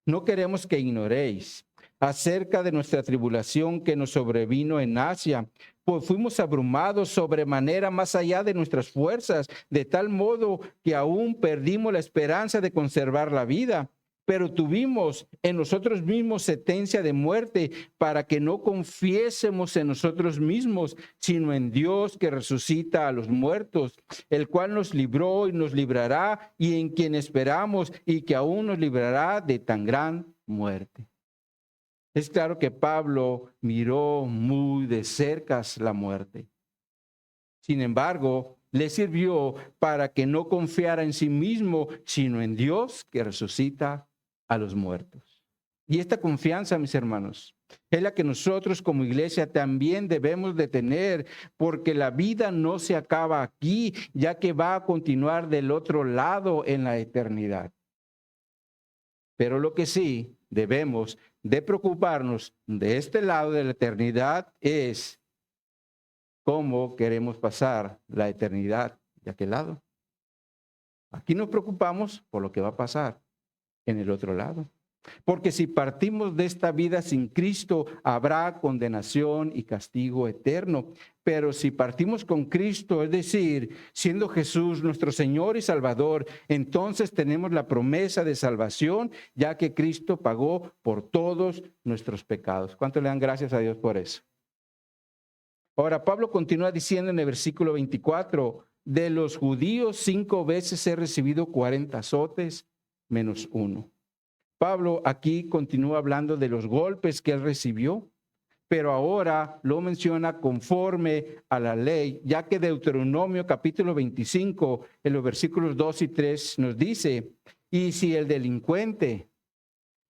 no queremos que ignoréis acerca de nuestra tribulación que nos sobrevino en Asia, pues fuimos abrumados sobremanera más allá de nuestras fuerzas, de tal modo que aún perdimos la esperanza de conservar la vida. Pero tuvimos en nosotros mismos sentencia de muerte para que no confiésemos en nosotros mismos, sino en Dios que resucita a los muertos, el cual nos libró y nos librará, y en quien esperamos y que aún nos librará de tan gran muerte. Es claro que Pablo miró muy de cerca la muerte. Sin embargo, le sirvió para que no confiara en sí mismo, sino en Dios que resucita a los muertos. Y esta confianza, mis hermanos, es la que nosotros como iglesia también debemos de tener, porque la vida no se acaba aquí, ya que va a continuar del otro lado en la eternidad. Pero lo que sí debemos de preocuparnos de este lado de la eternidad es cómo queremos pasar la eternidad de aquel lado. Aquí nos preocupamos por lo que va a pasar en el otro lado. Porque si partimos de esta vida sin Cristo, habrá condenación y castigo eterno. Pero si partimos con Cristo, es decir, siendo Jesús nuestro Señor y Salvador, entonces tenemos la promesa de salvación, ya que Cristo pagó por todos nuestros pecados. ¿Cuánto le dan gracias a Dios por eso? Ahora, Pablo continúa diciendo en el versículo 24, de los judíos 5 veces he recibido 40 azotes menos uno. Pablo aquí continúa hablando de los golpes que él recibió, pero ahora lo menciona conforme a la ley, ya que Deuteronomio capítulo 25, en los versículos 2 y 3 nos dice, y si el delincuente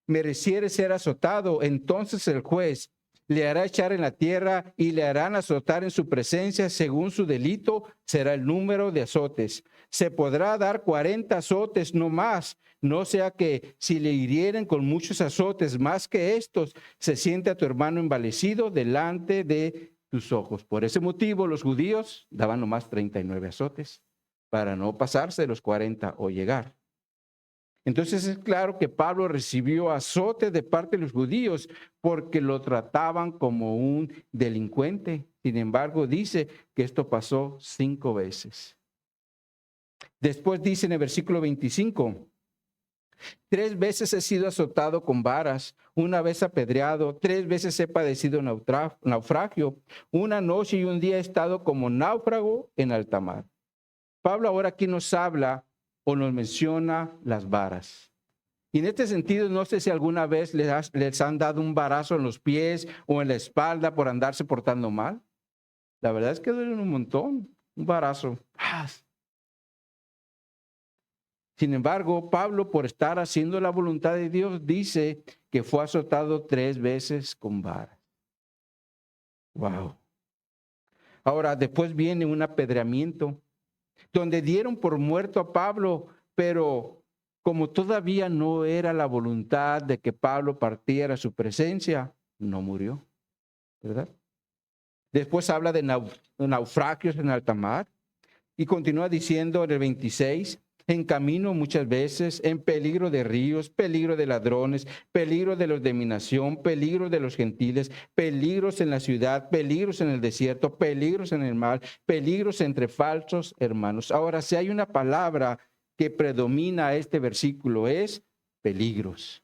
mereciere ser azotado, entonces el juez le hará echar en la tierra y le harán azotar en su presencia según su delito será el número de azotes. Se podrá dar 40 azotes, no más, no sea que si le hirieren con muchos azotes más que estos, se siente a tu hermano envalecido delante de tus ojos. Por ese motivo los judíos daban nomás 39 azotes para no pasarse de los 40 o llegar. Entonces es claro que Pablo recibió azote de parte de los judíos porque lo trataban como un delincuente. Sin embargo, dice que esto pasó 5 veces. Después dice en el versículo 25, 3 veces he sido azotado con varas, 1 vez apedreado, 3 veces he padecido naufragio, 1 noche y 1 día he estado como náufrago en alta mar. Pablo ahora aquí nos habla o nos menciona las varas. Y en este sentido, no sé si alguna vez les han dado un varazo en los pies o en la espalda por andarse portando mal. La verdad es que duelen un montón, un varazo. Sin embargo, Pablo, por estar haciendo la voluntad de Dios, dice que fue azotado 3 veces con varas. Wow. Ahora, después viene un apedreamiento, donde dieron por muerto a Pablo, pero como todavía no era la voluntad de que Pablo partiera a su presencia, no murió, ¿verdad? Después habla de naufragios en alta mar y continúa diciendo en el 26, en camino muchas veces, en peligro de ríos, peligro de ladrones, peligro de los de mi nación, peligro de los gentiles, peligros en la ciudad, peligros en el desierto, peligros en el mar, peligros entre falsos hermanos. Ahora, si hay una palabra que predomina este versículo es peligros.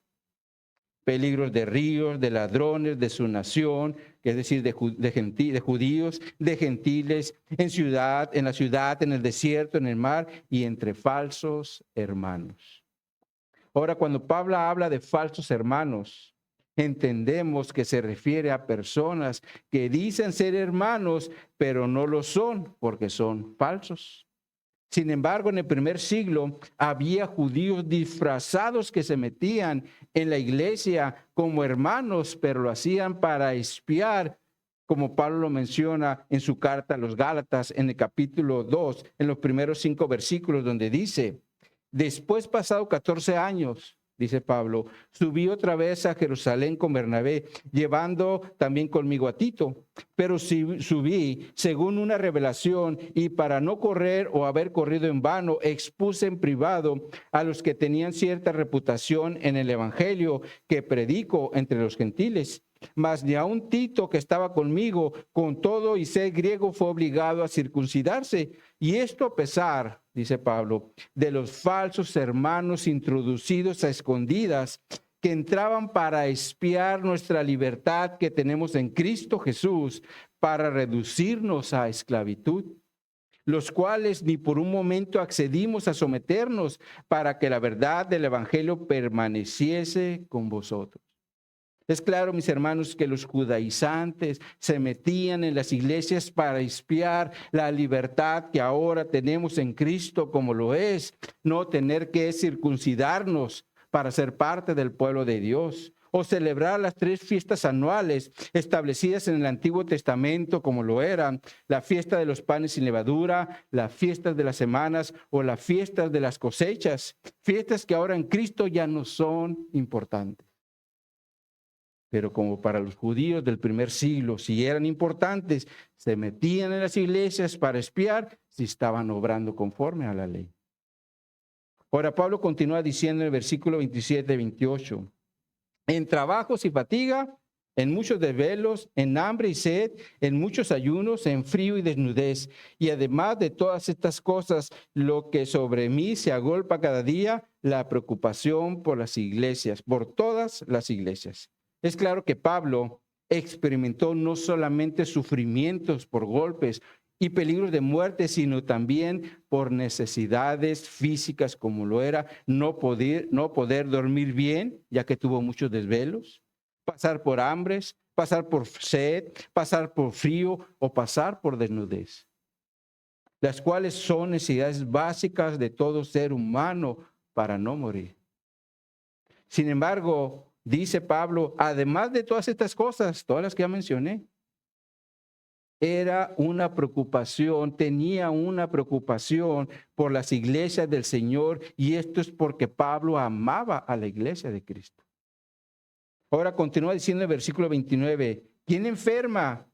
Peligros de ríos, de ladrones, de su nación, es decir, de judíos, de gentiles, en la ciudad, en el desierto, en el mar y entre falsos hermanos. Ahora, cuando Pablo habla de falsos hermanos, entendemos que se refiere a personas que dicen ser hermanos, pero no lo son porque son falsos. Sin embargo, en el primer siglo había judíos disfrazados que se metían en la iglesia como hermanos, pero lo hacían para espiar, como Pablo lo menciona en su carta a los Gálatas en el capítulo 2, en los primeros 5 versículos, donde dice, después pasado 14 años, dice Pablo, subí otra vez a Jerusalén con Bernabé, llevando también conmigo a Tito. Pero subí según una revelación y para no correr o haber corrido en vano, expuse en privado a los que tenían cierta reputación en el evangelio que predico entre los gentiles. Mas ni aun Tito, que estaba conmigo, con todo y ser griego, fue obligado a circuncidarse. Y esto a pesar, dice Pablo, de los falsos hermanos introducidos a escondidas que entraban para espiar nuestra libertad que tenemos en Cristo Jesús para reducirnos a esclavitud, los cuales ni por un momento accedimos a someternos para que la verdad del evangelio permaneciese con vosotros. Es claro, mis hermanos, que los judaizantes se metían en las iglesias para espiar la libertad que ahora tenemos en Cristo, como lo es no tener que circuncidarnos para ser parte del pueblo de Dios, o celebrar las 3 fiestas anuales establecidas en el Antiguo Testamento, como lo eran la fiesta de los panes sin levadura, las fiestas de las semanas o las fiestas de las cosechas, fiestas que ahora en Cristo ya no son importantes. Pero como para los judíos del primer siglo, si eran importantes, se metían en las iglesias para espiar si estaban obrando conforme a la ley. Ahora Pablo continúa diciendo en el versículo 27 y 28, en trabajos y fatiga, en muchos desvelos, en hambre y sed, en muchos ayunos, en frío y desnudez. Y además de todas estas cosas, lo que sobre mí se agolpa cada día, la preocupación por las iglesias, por todas las iglesias. Es claro que Pablo experimentó no solamente sufrimientos por golpes y peligros de muerte, sino también por necesidades físicas como lo era no poder dormir bien, ya que tuvo muchos desvelos, pasar por hambres, pasar por sed, pasar por frío o pasar por desnudez, las cuales son necesidades básicas de todo ser humano para no morir. Sin embargo, dice Pablo, además de todas estas cosas, todas las que ya mencioné, era una preocupación, tenía una preocupación por las iglesias del Señor, y esto es porque Pablo amaba a la iglesia de Cristo. Ahora continúa diciendo en el versículo 29, ¿quién enferma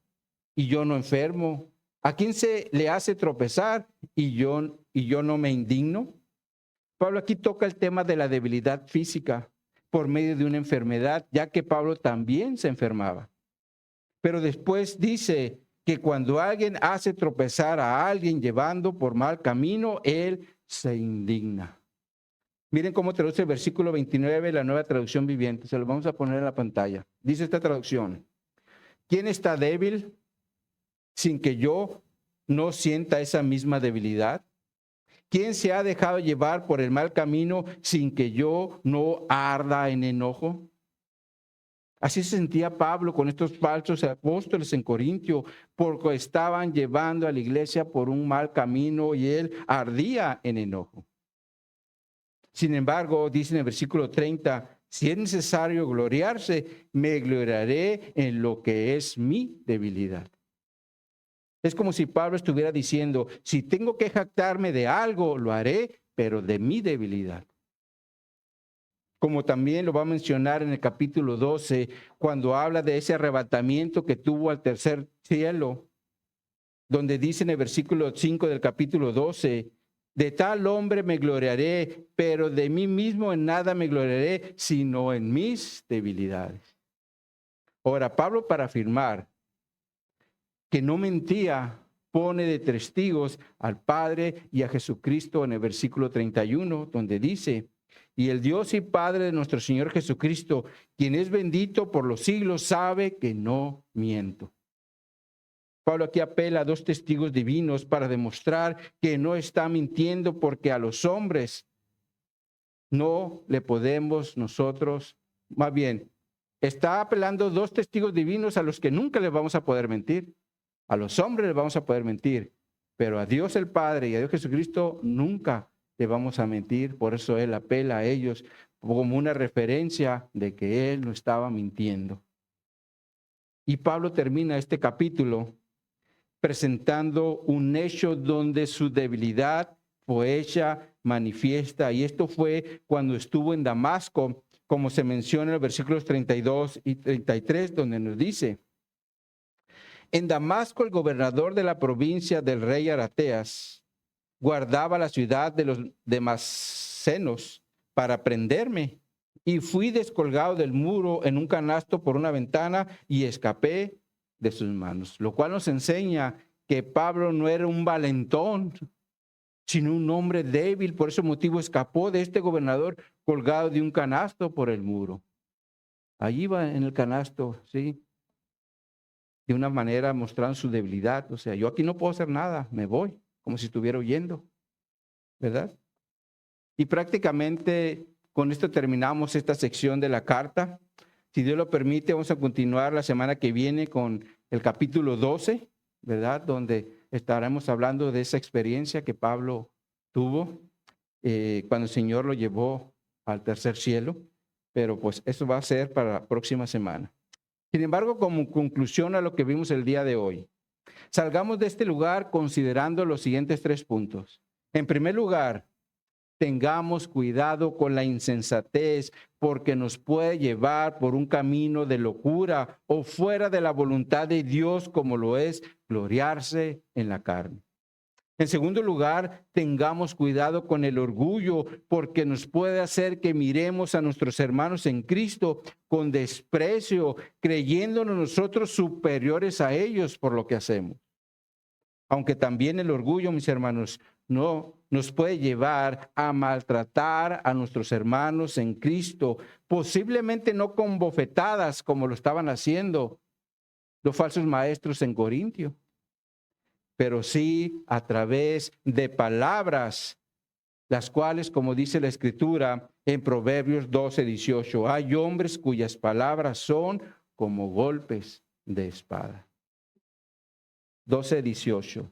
y yo no enfermo? ¿A quién se le hace tropezar y yo no me indigno? Pablo aquí toca el tema de la debilidad física por medio de una enfermedad, ya que Pablo también se enfermaba. Pero después dice que cuando alguien hace tropezar a alguien llevando por mal camino, él se indigna. Miren cómo traduce el versículo 29, la Nueva Traducción Viviente. Se lo vamos a poner en la pantalla. Dice esta traducción: ¿quién está débil sin que yo no sienta esa misma debilidad? ¿Quién se ha dejado llevar por el mal camino sin que yo no arda en enojo? Así se sentía Pablo con estos falsos apóstoles en Corintio, porque estaban llevando a la iglesia por un mal camino y él ardía en enojo. Sin embargo, dice en el versículo 30, si es necesario gloriarse, me gloriaré en lo que es mi debilidad. Es como si Pablo estuviera diciendo, si tengo que jactarme de algo, lo haré, pero de mi debilidad. Como también lo va a mencionar en el capítulo 12, cuando habla de ese arrebatamiento que tuvo al tercer cielo, donde dice en el versículo 5 del capítulo 12, de tal hombre me gloriaré, pero de mí mismo en nada me gloriaré, sino en mis debilidades. Ahora, Pablo, para afirmar que no mentía, pone de testigos al Padre y a Jesucristo en el versículo 31, donde dice, y el Dios y Padre de nuestro Señor Jesucristo, quien es bendito por los siglos, sabe que no miento. Pablo aquí apela a dos testigos divinos para demostrar que no está mintiendo, porque a los hombres no le podemos nosotros, más bien, está apelando a dos testigos divinos a los que nunca les vamos a poder mentir. A los hombres les vamos a poder mentir, pero a Dios el Padre y a Dios Jesucristo nunca le vamos a mentir. Por eso él apela a ellos como una referencia de que él no estaba mintiendo. Y Pablo termina este capítulo presentando un hecho donde su debilidad fue hecha manifiesta. Y esto fue cuando estuvo en Damasco, como se menciona en los versículos 32 y 33, donde nos dice, en Damasco el gobernador de la provincia del rey Arateas guardaba la ciudad de los damascenos para prenderme, y fui descolgado del muro en un canasto por una ventana y escapé de sus manos. Lo cual nos enseña que Pablo no era un valentón, sino un hombre débil. Por ese motivo escapó de este gobernador colgado de un canasto por el muro. Allí va en el canasto, ¿sí? De una manera mostrando su debilidad. O sea, yo aquí no puedo hacer nada, me voy, como si estuviera huyendo, ¿verdad? Y prácticamente con esto terminamos esta sección de la carta. Si Dios lo permite, vamos a continuar la semana que viene con el capítulo 12, ¿verdad? Donde estaremos hablando de esa experiencia que Pablo tuvo cuando el Señor lo llevó al tercer cielo. Pero pues eso va a ser para la próxima semana. Sin embargo, como conclusión a lo que vimos el día de hoy, salgamos de este lugar considerando los siguientes 3 puntos. En primer lugar, tengamos cuidado con la insensatez, porque nos puede llevar por un camino de locura o fuera de la voluntad de Dios, como lo es gloriarse en la carne. En segundo lugar, tengamos cuidado con el orgullo, porque nos puede hacer que miremos a nuestros hermanos en Cristo con desprecio, creyéndonos nosotros superiores a ellos por lo que hacemos. Aunque también el orgullo, mis hermanos, no nos puede llevar a maltratar a nuestros hermanos en Cristo, posiblemente no con bofetadas como lo estaban haciendo, los falsos maestros en Corintio, pero sí a través de palabras, las cuales, como dice la Escritura en Proverbios 12:18, hay hombres cuyas palabras son como golpes de espada. 12:18.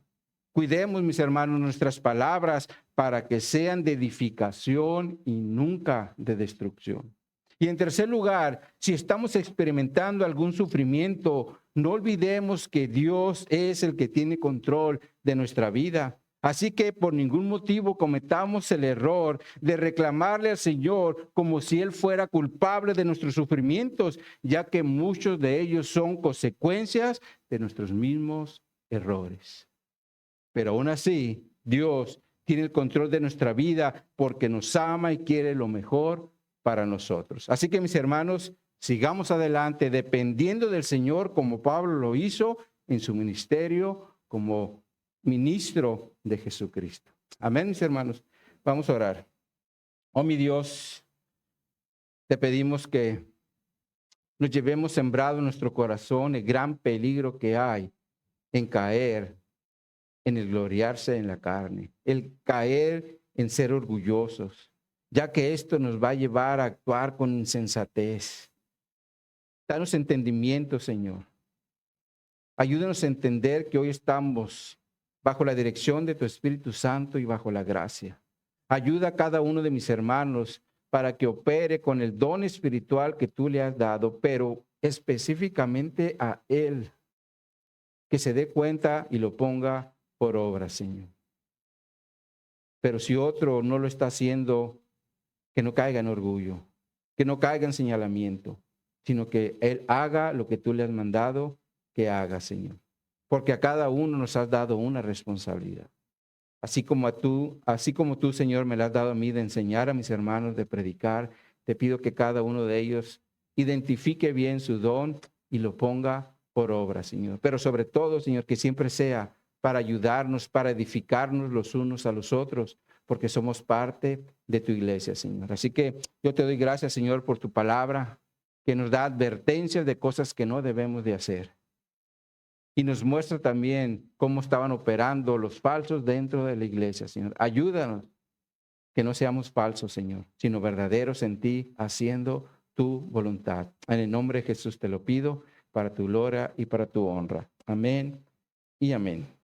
Cuidemos, mis hermanos, nuestras palabras para que sean de edificación y nunca de destrucción. Y en tercer lugar, si estamos experimentando algún sufrimiento, no olvidemos que Dios es el que tiene control de nuestra vida. Así que por ningún motivo cometamos el error de reclamarle al Señor como si Él fuera culpable de nuestros sufrimientos, ya que muchos de ellos son consecuencias de nuestros mismos errores. Pero aún así, Dios tiene el control de nuestra vida porque nos ama y quiere lo mejor para nosotros. Así que, mis hermanos, sigamos adelante dependiendo del Señor como Pablo lo hizo en su ministerio como ministro de Jesucristo. Amén, mis hermanos. Vamos a orar. Oh, mi Dios, te pedimos que nos llevemos sembrado en nuestro corazón el gran peligro que hay en caer en el gloriarse en la carne, el caer en ser orgullosos, ya que esto nos va a llevar a actuar con insensatez. Danos entendimiento, Señor. Ayúdanos a entender que hoy estamos bajo la dirección de tu Espíritu Santo y bajo la gracia. Ayuda a cada uno de mis hermanos para que opere con el don espiritual que tú le has dado, pero específicamente a él, que se dé cuenta y lo ponga por obra, Señor. Pero si otro no lo está haciendo, que no caiga en orgullo, que no caiga en señalamiento, sino que él haga lo que tú le has mandado que haga, Señor. Porque a cada uno nos has dado una responsabilidad. Así como tú, Señor, me la has dado a mí de enseñar a mis hermanos, de predicar, te pido que cada uno de ellos identifique bien su don y lo ponga por obra, Señor. Pero sobre todo, Señor, que siempre sea para ayudarnos, para edificarnos los unos a los otros, porque somos parte de tu iglesia, Señor. Así que yo te doy gracias, Señor, por tu palabra, que nos da advertencias de cosas que no debemos de hacer. Y nos muestra también cómo estaban operando los falsos dentro de la iglesia, Señor. Ayúdanos que no seamos falsos, Señor, sino verdaderos en ti, haciendo tu voluntad. En el nombre de Jesús te lo pido, para tu gloria y para tu honra. Amén y amén.